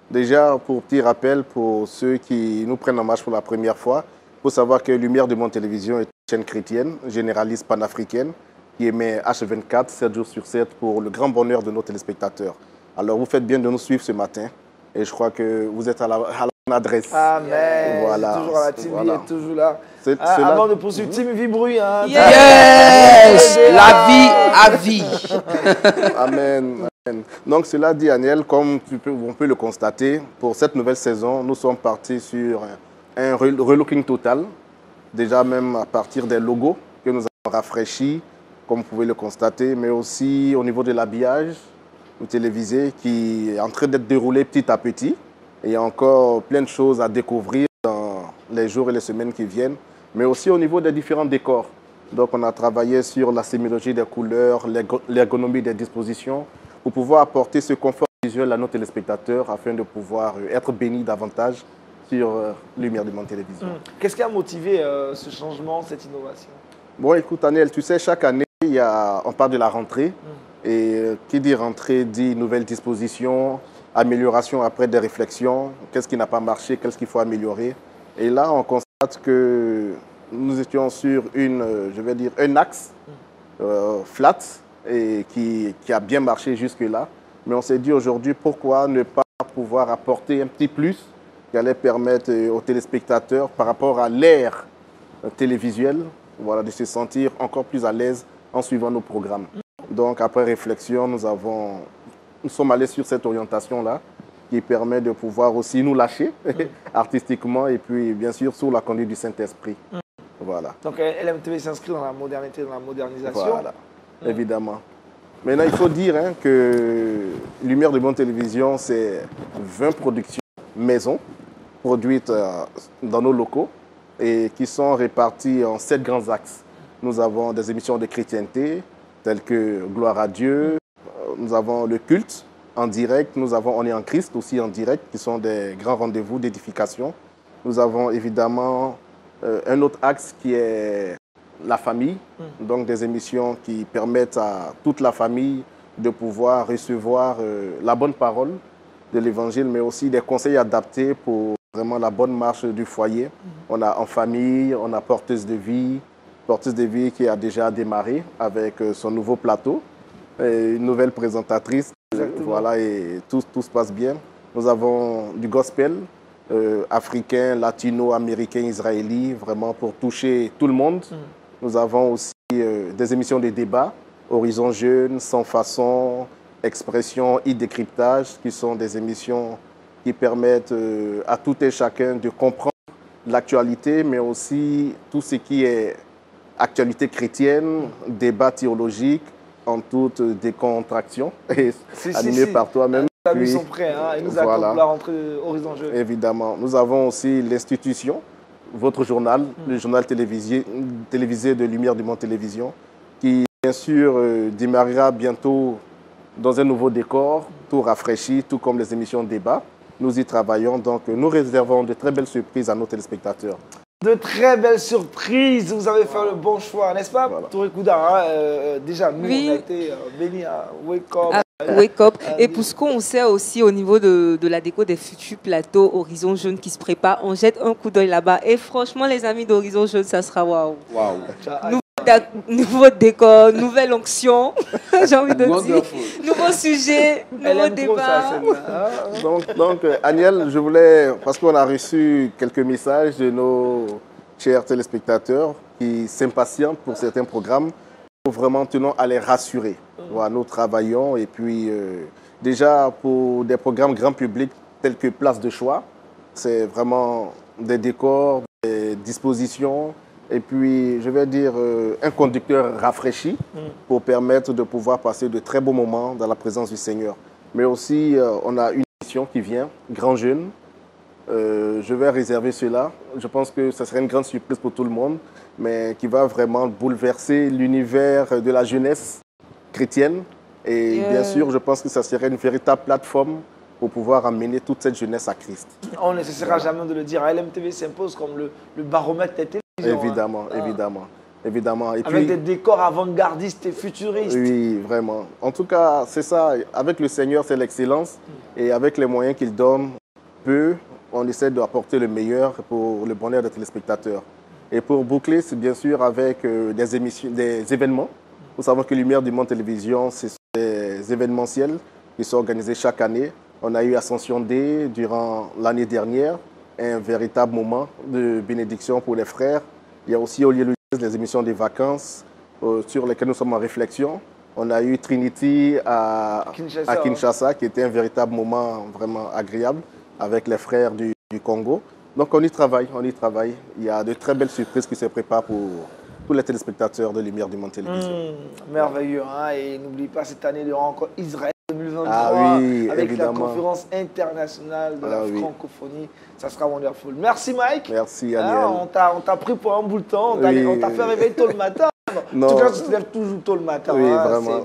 Déjà, pour petit rappel, pour ceux qui nous prennent en marche pour la première fois, il faut savoir que Lumière de Monde Télévision est une chaîne chrétienne, généraliste panafricaine, qui émet H24, 7 jours sur 7, pour le grand bonheur de nos téléspectateurs. Alors, vous faites bien de nous suivre ce matin, et je crois que vous êtes à la bonne adresse. Amen. Voilà. Toujours à la team, Voilà. est toujours là. C'est- Ah, cela- avant de poursuivre, team Vibruit. Hein. Yes! La vie à vie. Amen. Amen. Donc, cela dit, Aniel, comme on peut le constater, pour cette nouvelle saison, nous sommes partis sur un relooking total. Déjà même à partir des logos que nous avons rafraîchis, comme vous pouvez le constater, mais aussi au niveau de l'habillage télévisé qui est en train d'être déroulé petit à petit. Et il y a encore plein de choses à découvrir dans les jours et les semaines qui viennent, mais aussi au niveau des différents décors. Donc, on a travaillé sur la sémiologie des couleurs, l'ergonomie des dispositions, pour pouvoir apporter ce confort visuel à nos téléspectateurs afin de pouvoir être bénis davantage sur Lumière de Monde Télévision. Qu'est-ce qui a motivé ce changement, cette innovation? Bon, écoute, Aniel, tu sais, chaque année, on parle de la rentrée. Et qui dit rentrée dit nouvelles dispositions, amélioration après des réflexions. Qu'est-ce qui n'a pas marché, qu'est-ce qu'il faut améliorer. Et là, on constate que nous étions sur un axe flat et qui a bien marché jusque-là. Mais on s'est dit aujourd'hui, pourquoi ne pas pouvoir apporter un petit plus qui allait permettre aux téléspectateurs, par rapport à l'ère télévisuelle, voilà, de se sentir encore plus à l'aise en suivant nos programmes. Donc, après réflexion, nous sommes allés sur cette orientation-là qui permet de pouvoir aussi nous lâcher artistiquement et puis, bien sûr, sous la conduite du Saint-Esprit. Voilà. Donc, LMTV s'inscrit dans la modernité, dans la modernisation. Voilà, évidemment. Maintenant, il faut dire que Lumière de Monde Télévision, c'est 20 productions maison produites dans nos locaux et qui sont réparties en 7 grands axes. Nous avons des émissions de chrétienté, telles que Gloire à Dieu, nous avons le culte en direct, nous avons On est en Christ aussi en direct, qui sont des grands rendez-vous d'édification. Nous avons évidemment un autre axe qui est la famille, donc des émissions qui permettent à toute la famille de pouvoir recevoir la bonne parole de l'Évangile, mais aussi des conseils adaptés pour vraiment la bonne marche du foyer. On a En Famille, on a Porteuse de vie qui a déjà démarré avec son nouveau plateau, et une nouvelle présentatrice. Voilà, et tout se passe bien. Nous avons du gospel africain, latino, américain, israélien, vraiment pour toucher tout le monde. Nous avons aussi des émissions de débat, Horizon Jeune, Sans Façon, Expression, e-décryptage, qui sont des émissions qui permettent à tout et chacun de comprendre l'actualité, mais aussi tout ce qui est actualité chrétienne, débat théologique, en toute décontraction, et animé par toi-même. Les amis sont prêts, hein, et nous attendons la rentrée de Horizon Jeune. Évidemment. Nous avons aussi l'institution, votre journal, le journal télévisé de Lumière du Monde Télévision, qui bien sûr démarrera bientôt dans un nouveau décor, tout rafraîchi, tout comme les émissions de débat. Nous y travaillons, donc nous réservons de très belles surprises à nos téléspectateurs. De très belles surprises, vous avez fait le bon choix, n'est-ce pas, Touré Kouda, déjà, nous, on a été bénis à Wake Up. Wake Up. Et pour ce qu'on sait aussi au niveau de la déco des futurs plateaux Horizon Jeune qui se préparent, on jette un coup d'œil là-bas. Et franchement, les amis d'Horizon Jeune, ça sera waouh. Nouveau décor, nouvelle onction, j'ai envie de dire. Nouveau sujet, nouveau débat. Donc, Aniel, je voulais, parce qu'on a reçu quelques messages de nos chers téléspectateurs qui s'impatientent pour certains programmes, nous vraiment tenons à les rassurer. Voilà, nous travaillons et puis déjà pour des programmes grand public tels que Place de Choix, c'est vraiment des décors, des dispositions, et puis, je vais dire, un conducteur rafraîchi pour permettre de pouvoir passer de très beaux moments dans la présence du Seigneur. Mais aussi, on a une émission qui vient, Grand Jeune. Je vais réserver cela. Je pense que ce serait une grande surprise pour tout le monde, mais qui va vraiment bouleverser l'univers de la jeunesse chrétienne. Et bien sûr, je pense que ça serait une véritable plateforme pour pouvoir amener toute cette jeunesse à Christ. On ne cessera jamais de le dire. LMTV s'impose comme le baromètre des télévisions. Évidemment, évidemment. Et avec puis, des décors avant-gardistes et futuristes. oui, vraiment. En tout cas, c'est ça. Avec le Seigneur, c'est l'excellence. Et avec les moyens qu'il donne, on essaie d'apporter le meilleur pour le bonheur des téléspectateurs. Et pour boucler, c'est bien sûr avec des événements. Nous savons que Lumière du Monde Télévision, c'est des événementiels qui sont organisés chaque année. On a eu Ascension D durant l'année dernière, un véritable moment de bénédiction pour les frères. Il y a aussi au lieu les émissions des vacances sur lesquelles nous sommes en réflexion. On a eu Trinity à Kinshasa, qui était un véritable moment vraiment agréable avec les frères du Congo. Donc on y travaille. Il y a de très belles surprises qui se préparent pour tous les téléspectateurs de Lumière du Monde Télévision. Merveilleux, hein? Et n'oublie pas cette année, il y aura encore Israël 2023 avec évidemment. la conférence internationale de la francophonie. Ça sera wonderful. Merci Mike. Merci Aniel. On t'a pris pour un bout de temps. On t'a fait réveiller tôt le matin. En tout cas, tu te lèves toujours tôt le matin. Oui, vraiment.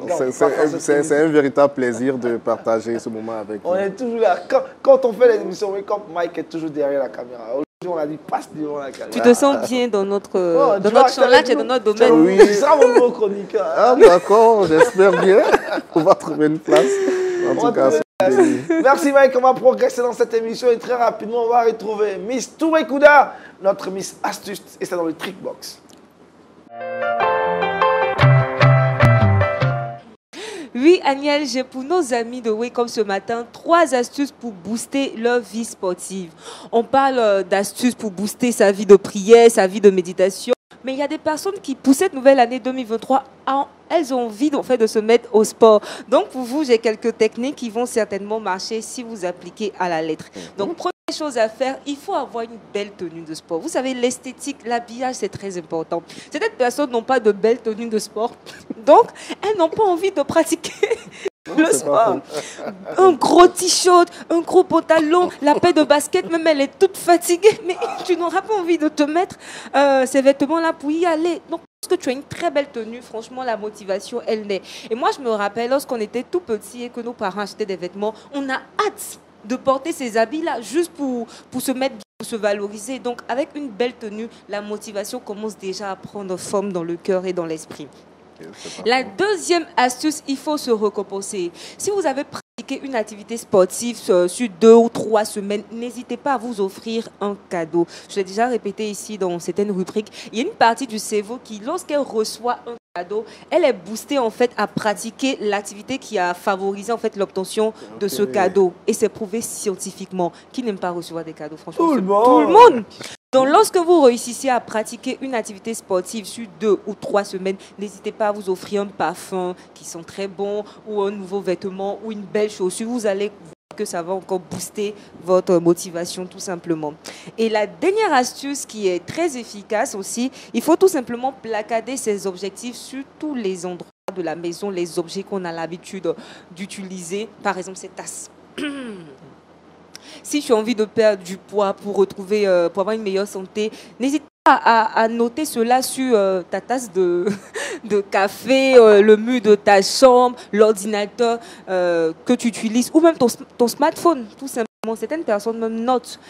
C'est un véritable plaisir de partager ce moment avec vous. On est toujours là. Quand on fait les émissions Wake Up, Mike est toujours derrière la caméra. Aujourd'hui, on a dit passe devant la caméra. Tu te sens bien dans notre champ là, tu es dans notre domaine. Oui. Tu seras mon nouveau chroniqueur. Ah, d'accord, j'espère bien. On va trouver une place. En tout cas, merci Mike, on va progresser dans cette émission et très rapidement, on va retrouver Miss Touré Kouda, notre Miss Astuce, et c'est dans le Trickbox. Oui, Aniel, j'ai pour nos amis de Wake Up ce matin 3 astuces pour booster leur vie sportive. On parle d'astuces pour booster sa vie de prière, sa vie de méditation. Mais il y a des personnes qui, pour cette nouvelle année 2023, elles ont envie en fait, de se mettre au sport. Donc, pour vous, j'ai quelques techniques qui vont certainement marcher si vous appliquez à la lettre. Donc, première chose à faire, il faut avoir une belle tenue de sport. Vous savez, l'esthétique, l'habillage, c'est très important. Certaines personnes n'ont pas de belle tenue de sport. Donc, elles n'ont pas envie de pratiquer le sport. Un gros t-shirt, un gros pantalon, la paire de basket, même elle est toute fatiguée, mais tu n'auras pas envie de te mettre ces vêtements-là pour y aller. Donc, parce que tu as une très belle tenue, franchement, la motivation, elle naît. Et moi, je me rappelle, lorsqu'on était tout petit et que nos parents achetaient des vêtements, on a hâte de porter ces habits-là juste pour se mettre bien, pour se valoriser. Donc, avec une belle tenue, la motivation commence déjà à prendre forme dans le cœur et dans l'esprit. La deuxième astuce, il faut se récompenser. Si vous avez pratiqué une activité sportive sur 2 ou 3 semaines, n'hésitez pas à vous offrir un cadeau. Je l'ai déjà répété ici dans certaines rubriques. Il y a une partie du cerveau qui, lorsqu'elle reçoit un cadeau, elle est boostée en fait à pratiquer l'activité qui a favorisé en fait l'obtention de ce cadeau. Et c'est prouvé scientifiquement. Qui n'aime pas recevoir des cadeaux, franchement? Tout le monde. Donc, lorsque vous réussissez à pratiquer une activité sportive sur 2 ou 3 semaines, n'hésitez pas à vous offrir un parfum qui sent très bon ou un nouveau vêtement ou une belle chaussure. Vous allez voir que ça va encore booster votre motivation tout simplement. Et la dernière astuce qui est très efficace aussi, il faut tout simplement placader ses objectifs sur tous les endroits de la maison, les objets qu'on a l'habitude d'utiliser. Par exemple, ces tasses. Si tu as envie de perdre du poids pour avoir une meilleure santé, n'hésite pas à noter cela sur ta tasse de café, le mur de ta chambre, l'ordinateur que tu utilises, ou même ton smartphone, tout simplement. Certaines personnes même notent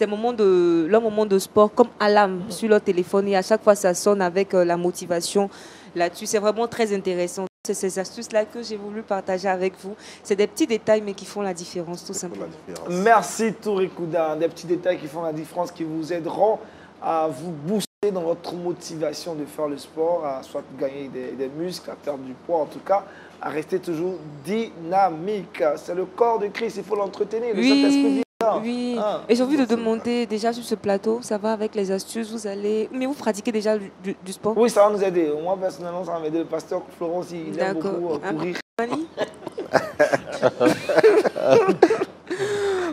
leur moment de sport comme alarme sur leur téléphone et à chaque fois ça sonne avec la motivation là-dessus. C'est vraiment très intéressant. C'est ces astuces-là que j'ai voulu partager avec vous. C'est des petits détails, mais qui font la différence, tout simplement. Merci Touré Kouda. Des petits détails qui font la différence, qui vous aideront à vous booster dans votre motivation de faire le sport, à soit gagner des muscles, à perdre du poids, en tout cas, à rester toujours dynamique. C'est le corps de Christ, il faut l'entretenir. Oui, et j'ai envie de demander déjà sur ce plateau, ça va avec les astuces, mais vous pratiquez déjà du sport? Oui, ça va nous aider. Moi, personnellement, ça va m'aider. Le pasteur Florence, il aime beaucoup courir.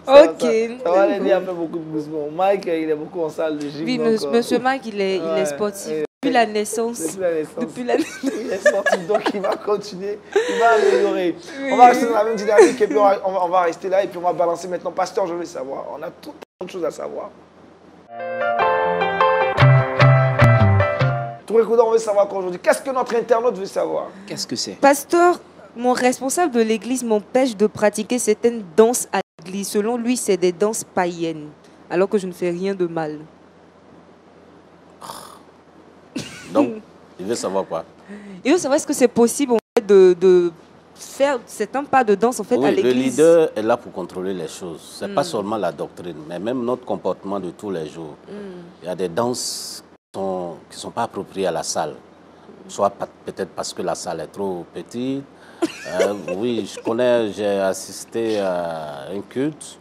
Ok. Ça va l'aider à faire beaucoup de mouvements. Mike, il est beaucoup en salle de gym. Oui, monsieur Mike, il est sportif. Depuis la naissance. Depuis la naissance. Depuis la naissance. Donc il va continuer, il va améliorer. Oui. On va rester dans la même dynamique et puis on va rester là et puis on va balancer maintenant. Pasteur, je veux savoir. On a toutes de choses à savoir. Touré Kouda, on veut savoir quoi aujourd'hui. Qu'est-ce que notre internaute veut savoir? Qu'est-ce que c'est? Pasteur, mon responsable de l'église m'empêche de pratiquer certaines danses à l'église. Selon lui, c'est des danses païennes, alors que je ne fais rien de mal. Donc, il veut savoir quoi? Il veut savoir est-ce que c'est possible en fait, de faire certains pas de danse en fait, oui, à l'église. Le leader est là pour contrôler les choses. Ce n'est pas seulement la doctrine, mais même notre comportement de tous les jours. Il y a des danses qui ne sont pas appropriées à la salle. Soit peut-être parce que la salle est trop petite. Oui, je connais, j'ai assisté à un culte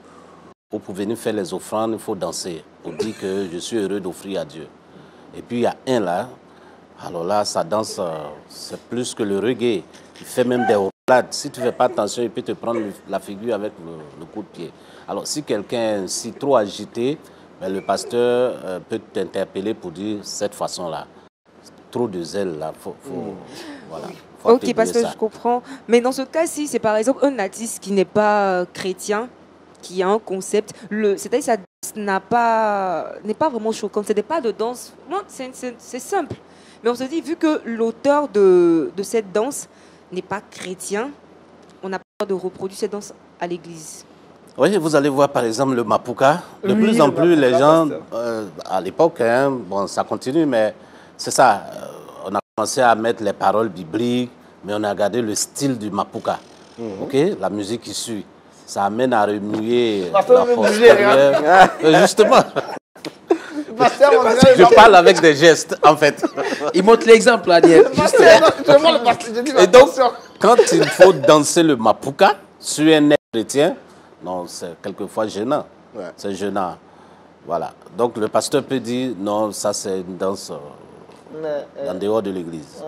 où pour venir faire les offrandes, il faut danser pour dire que je suis heureux d'offrir à Dieu. Et puis il y a un là, alors là, sa danse, c'est plus que le reggae. Il fait même des roulades. Si tu ne fais pas attention, il peut te prendre la figure avec le coup de pied. Alors si quelqu'un est si trop agité, ben, le pasteur peut t'interpeller pour dire cette façon-là. Trop de zèle là, voilà. Ok, parce que je comprends. Mais dans ce cas-ci, c'est par exemple un artiste qui n'est pas chrétien, qui a un concept. C'est-à-dire ça n'est pas vraiment choquant. Ce n'est pas de danse. Non, c'est simple. Mais on se dit, vu que l'auteur de cette danse n'est pas chrétien, on n'a pas de reproduire cette danse à l'église. Oui, vous allez voir par exemple le Mapuka. De plus en plus, les gens, à l'époque, hein, bon, ça continue, mais c'est ça. On a commencé à mettre les paroles bibliques, mais on a gardé le style du Mapuka. Ok, la musique qui suit. Ça amène à remuer la force intérieure. Justement. Je parle avec des gestes, en fait. Il montre l'exemple, Daniel. Et donc, quand il faut danser le Mapuka sur un air chrétien, non, c'est quelquefois gênant. Ouais. C'est gênant. Voilà. Donc, le pasteur peut dire, non, ça, c'est une danse en dehors de l'église.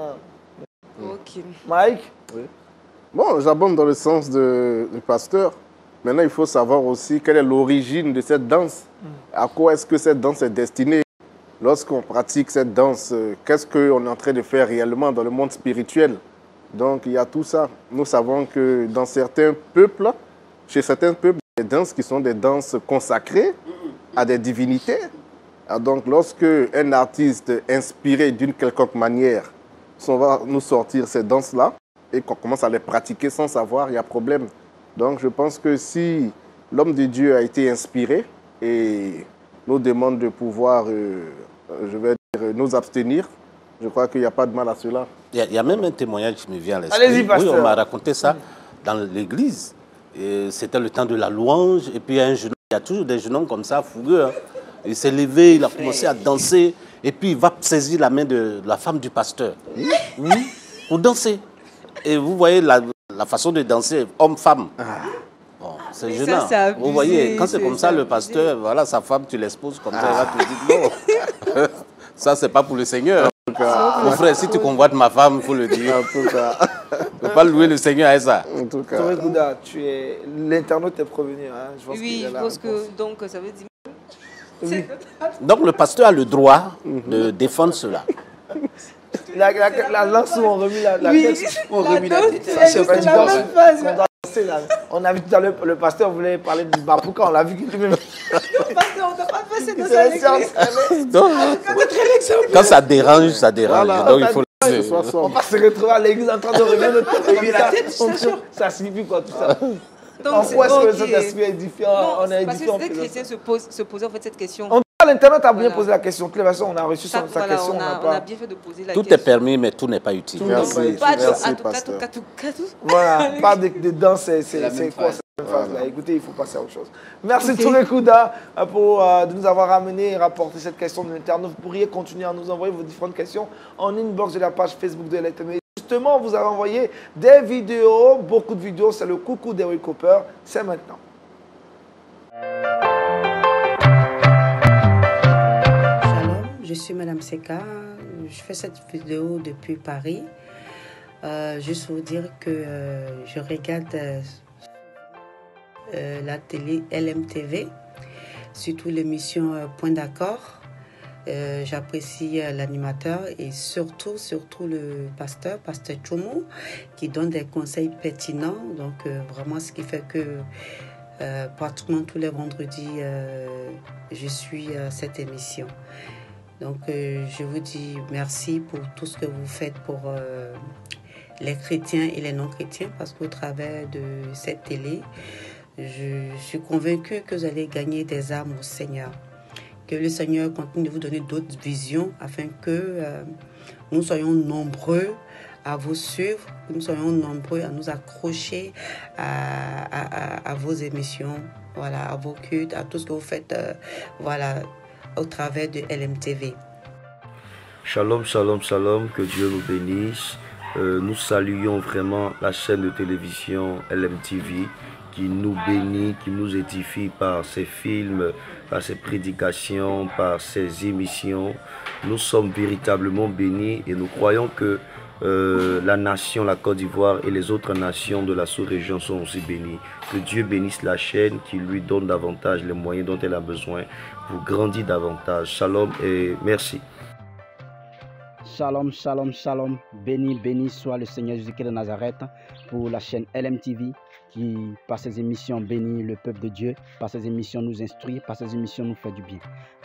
Ok. Mike? Oui. Bon, j'abonde dans le sens du pasteur. Maintenant, il faut savoir aussi quelle est l'origine de cette danse. À quoi est-ce que cette danse est destinée? Lorsqu'on pratique cette danse, qu'est-ce qu'on est en train de faire réellement dans le monde spirituel? Donc, il y a tout ça. Nous savons que dans certains peuples, chez certains peuples, il y a des danses qui sont des danses consacrées à des divinités. Donc, lorsque un artiste inspiré d'une quelconque manière va nous sortir ces danses-là et qu'on commence à les pratiquer sans savoir, il y a problème. Donc, je pense que si l'homme de Dieu a été inspiré et nous demande de pouvoir, je vais dire, nous abstenir, je crois qu'il n'y a pas de mal à cela. Il y a même un témoignage qui me vient à l'esprit. Allez-y, pasteur. Oui, on m'a raconté ça dans l'église. C'était le temps de la louange. Et puis, il y a toujours des jeunes hommes comme ça, fougueux. Hein. Il s'est levé, il a commencé à danser. Et puis, il va saisir la main de la femme du pasteur. Oui, pour danser. Et vous voyez la façon de danser, homme-femme. Bon, c'est gênant. Vous voyez, quand c'est comme ça, le pasteur, voilà, sa femme, tu l'exposes comme ça, elle va te dire non. Ça, c'est pas pour le Seigneur. Mon frère, si tu convoites ma femme, il faut le dire. En tout cas. Ne pas louer le Seigneur à ça. En tout cas. Touré Kouda, l'internaute est prévenu. Hein? Je pense que donc, ça veut dire... Oui. Donc, le pasteur a le droit de défendre cela. La lance où on remet la tête. On remet la tête. C'est la même phase. On a vu tout à l'heure, le pasteur voulait parler du Mapuka, on l'a vu lui-même. Le pasteur, on n'a pas fait cette chose. Quand ça dérange, ça dérange. Voilà. Donc il faut on va se retrouver à l'église en train de remettre notre tête. Ça signifie quoi tout ça? Donc, en quoi est-ce que cet esprit est différent? On est différent. Parce que les chrétiens se posaient en fait cette question. L'internet a bien posé la question. De toute façon, on a reçu sa question. On a bien fait de poser la question. Tout est permis, mais tout n'est pas utile. Merci. Voilà, pas de danse, c'est quoi cette phase-là? Écoutez, il faut passer à autre chose. Merci Touré Kouda de nous avoir ramené et rapporté cette question de l'internet. Vous pourriez continuer à nous envoyer vos différentes questions en inbox de la page Facebook de LTM. Justement, vous avez envoyé des vidéos, beaucoup de vidéos. C'est le coucou d'Eric Cooper. C'est maintenant. Je suis Madame Seka, je fais cette vidéo depuis Paris. Juste pour dire que je regarde la télé LMTV, surtout l'émission Point d'accord. J'apprécie l'animateur et surtout le pasteur Chomo, qui donne des conseils pertinents. Donc, vraiment, ce qui fait que pratiquement tous les vendredis, je suis cette émission. Donc, je vous dis merci pour tout ce que vous faites pour les chrétiens et les non-chrétiens, parce qu'au travers de cette télé, je suis convaincue que vous allez gagner des âmes au Seigneur. Que le Seigneur continue de vous donner d'autres visions afin que nous soyons nombreux à vous suivre, que nous soyons nombreux à nous accrocher à vos émissions, voilà, à vos cultes, à tout ce que vous faites voilà, au travers de LMTV. Shalom, shalom, shalom, que Dieu nous bénisse. Nous saluons vraiment la chaîne de télévision LMTV qui nous bénit, qui nous édifie par ses films, par ses prédications, par ses émissions. Nous sommes véritablement bénis et nous croyons que la nation, la Côte d'Ivoire et les autres nations de la sous-région sont aussi bénies. Que Dieu bénisse la chaîne, qui lui donne davantage les moyens dont elle a besoin pour grandir davantage. Shalom et merci. Shalom, shalom, shalom. Béni, béni soit le Seigneur Jésus-Christ de Nazareth pour la chaîne LMTV qui, par ses émissions, bénit le peuple de Dieu, par ses émissions nous instruit, par ses émissions nous fait du bien.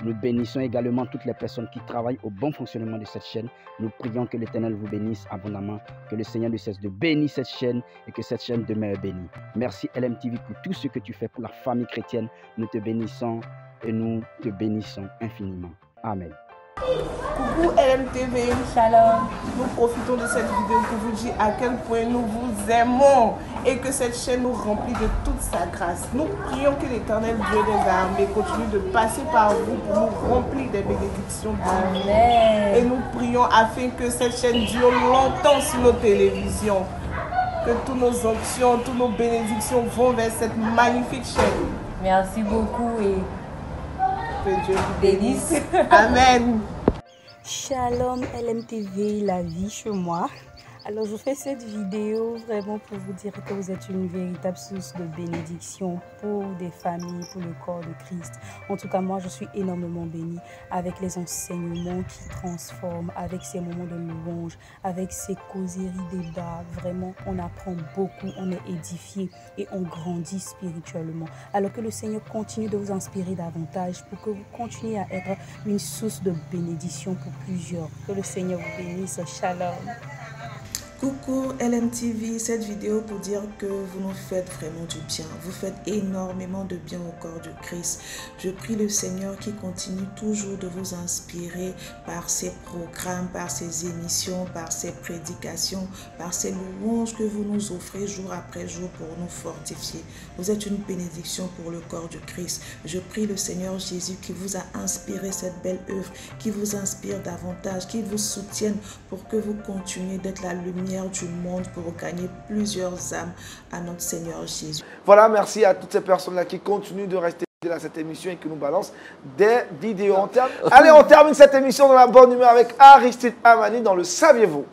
Nous bénissons également toutes les personnes qui travaillent au bon fonctionnement de cette chaîne. Nous prions que l'Éternel vous bénisse abondamment, que le Seigneur ne cesse de bénir cette chaîne et que cette chaîne demeure bénie. Merci LMTV pour tout ce que tu fais pour la famille chrétienne. Nous te bénissons et nous te bénissons infiniment. Amen. Coucou LMTV, Shalom. Nous profitons de cette vidéo pour vous dire à quel point nous vous aimons et que cette chaîne nous remplit de toute sa grâce. Nous prions que l'Éternel Dieu des armées continue de passer par vous pour nous remplir des bénédictions. Amen. Et nous prions afin que cette chaîne dure longtemps sur nos télévisions. Que tous nos onctions, toutes nos bénédictions vont vers cette magnifique chaîne. Merci beaucoup et que Dieu vous bénisse. Amen. Shalom LMTV, la vie chez moi. Alors je fais cette vidéo vraiment pour vous dire que vous êtes une véritable source de bénédiction pour des familles, pour le corps de Christ. En tout cas, moi je suis énormément bénie avec les enseignements qui transforment, avec ces moments de louange, avec ces causeries, débats. Vraiment, on apprend beaucoup, on est édifié et on grandit spirituellement. Alors que le Seigneur continue de vous inspirer davantage pour que vous continuiez à être une source de bénédiction pour plusieurs. Que le Seigneur vous bénisse. Shalom. Coucou LMTV, cette vidéo pour dire que vous nous faites vraiment du bien. Vous faites énormément de bien au corps de Christ. Je prie le Seigneur qui continue toujours de vous inspirer par ses programmes, par ses émissions, par ses prédications, par ses louanges que vous nous offrez jour après jour pour nous fortifier. Vous êtes une bénédiction pour le corps de Christ. Je prie le Seigneur Jésus qui vous a inspiré cette belle œuvre, qui vous inspire davantage, qui vous soutienne pour que vous continuiez d'être la lumière du monde pour gagner plusieurs âmes à notre Seigneur Jésus. Voilà, merci à toutes ces personnes-là qui continuent de rester à cette émission et qui nous balancent des vidéos. Allez, on termine cette émission dans la bonne humeur avec Aristide Amani dans le Saviez-vous.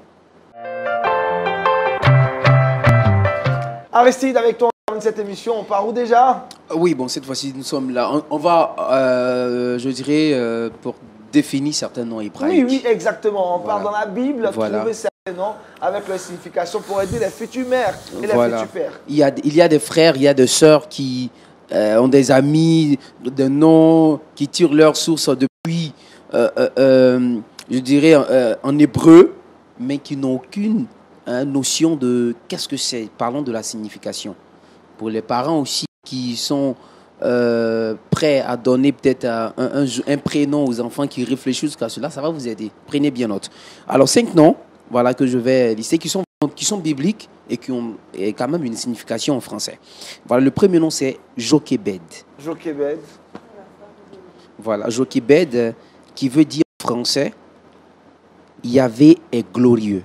Aristide, avec toi, on termine cette émission. On part où déjà? Oui, bon, cette fois-ci, nous sommes là. On va, je dirais, pour définir certains noms hébraïques. Oui, exactement. On part dans la Bible, voilà. Trouver certains noms avec leur signification pour aider les futures mères et les futurs pères. Il y a des frères, il y a des sœurs qui ont des amis, des noms qui tirent leur source depuis, je dirais, en hébreu, mais qui n'ont aucune notion de qu'est-ce que c'est. Parlons de la signification. Pour les parents aussi qui sont prêts à donner peut-être un prénom aux enfants qui réfléchissent à cela, ça va vous aider. Prenez bien note. Alors, 5 noms, voilà, que je vais lister, qui sont bibliques et qui ont quand même une signification en français. Voilà, le premier nom, c'est Jochebed. Jochebed. Voilà, Jochebed, qui veut dire en français, Yahvé est glorieux.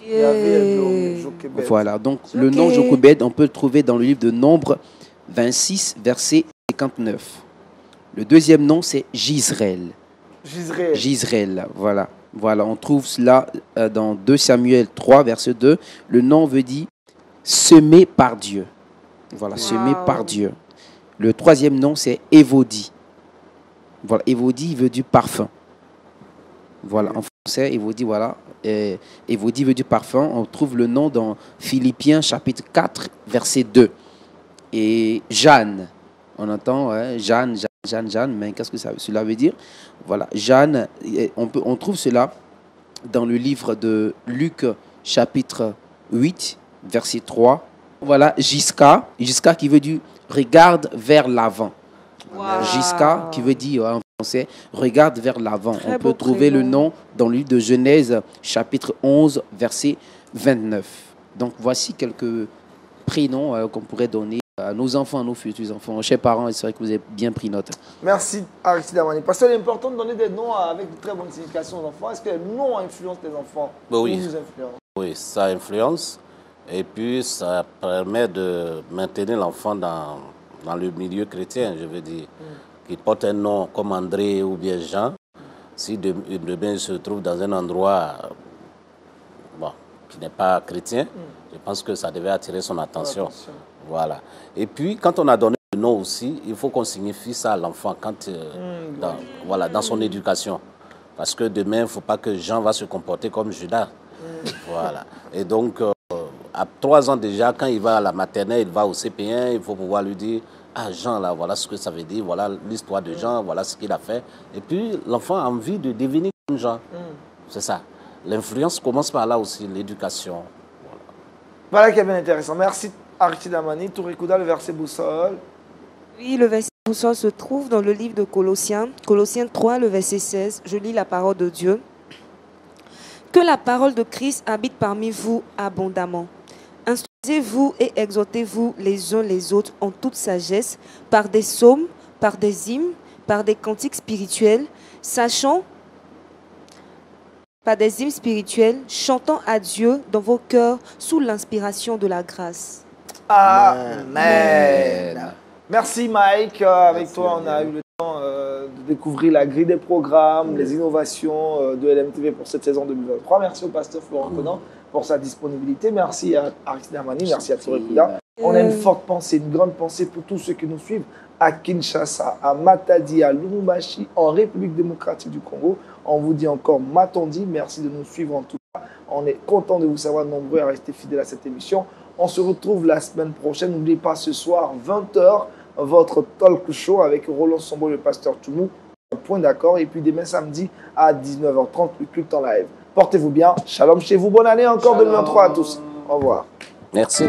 Yahvé est glorieux, Jochebed. Voilà, donc le nom Jochebed, on peut le trouver dans le livre de Nombres 26, verset 59. Le deuxième nom, c'est Gisraël. Gisraël, voilà. Voilà, on trouve cela dans 2 Samuel 3, verset 2. Le nom veut dire semé par Dieu. Voilà, semé par Dieu. Le troisième nom, c'est Évodi. Voilà, Évodi veut dire parfum. Voilà, en français, il vous dit, voilà, et vous dit veut du parfum, on trouve le nom dans Philippiens chapitre 4, verset 2. Et Jeanne, on entend, ouais, Jeanne, mais qu'est-ce que cela veut dire? Voilà, Jeanne, on trouve cela dans le livre de Luc chapitre 8, verset 3. Voilà, Gisca qui veut dire regarde vers l'avant. Wow. Gisca qui veut dire en français regarde vers l'avant. Très On peut beau trouver prénom. le nom dans le livre de Genèse chapitre 11, verset 29. Donc voici quelques prénoms qu'on pourrait donner à nos enfants, à nos futurs enfants. Chers parents, c'est vrai que vous avez bien pris note. Merci Aristide Amani. Parce qu'il est important de donner des noms avec de très bonnes significations aux enfants. Est-ce que les noms influencent les enfants? Oui. Ou nous influencent? Oui, ça influence et puis ça permet de maintenir l'enfant dans le milieu chrétien, je veux dire. Qu'il porte un nom comme André ou bien Jean, si demain il se trouve dans un endroit qui n'est pas chrétien, je pense que ça devait attirer son attention. Voilà. Et puis, quand on a donné le nom aussi, il faut qu'on signifie ça à l'enfant dans son éducation. Parce que demain, il ne faut pas que Jean va se comporter comme Judas. Voilà. Et donc, à 3 ans déjà, quand il va à la maternelle, il va au CP1, il faut pouvoir lui dire « Ah, Jean, là, voilà ce que ça veut dire, voilà l'histoire de Jean, voilà ce qu'il a fait. » Et puis, l'enfant a envie de devenir comme Jean. C'est ça. L'influence commence par là aussi, l'éducation. Voilà qui est bien intéressant. Merci Aristide Amani. Touré-Kouda, le verset boussole. Oui, le verset boussole se trouve dans le livre de Colossiens. Colossiens 3, le verset 16. Je lis la parole de Dieu. Que la parole de Christ habite parmi vous abondamment. Instruisez-vous et exhortez-vous les uns les autres en toute sagesse, par des psaumes, par des hymnes, par des cantiques spirituels, par des hymnes spirituels, chantant à Dieu dans vos cœurs sous l'inspiration de la grâce. Amen. Merci Mike. Avec toi, on a eu le temps de découvrir la grille des programmes, les innovations de LMTV pour cette saison 2023. Merci au pasteur Florent Conan pour sa disponibilité. Merci à Aristide Amani, merci à Touré-Kouda. On a une forte pensée, une grande pensée pour tous ceux qui nous suivent à Kinshasa, à Matadi, à Lubumbashi, en République démocratique du Congo. On vous dit encore Matondi, merci de nous suivre en tout cas. On est content de vous savoir nombreux à rester fidèles à cette émission. On se retrouve la semaine prochaine. N'oubliez pas ce soir, 20h, votre talk show avec Roland Sombo, le pasteur Toumou. Un point d'accord. Et puis demain samedi à 19h30, le culte en live. Portez-vous bien. Shalom chez vous. Bonne année encore 2023 à tous. Au revoir. Merci.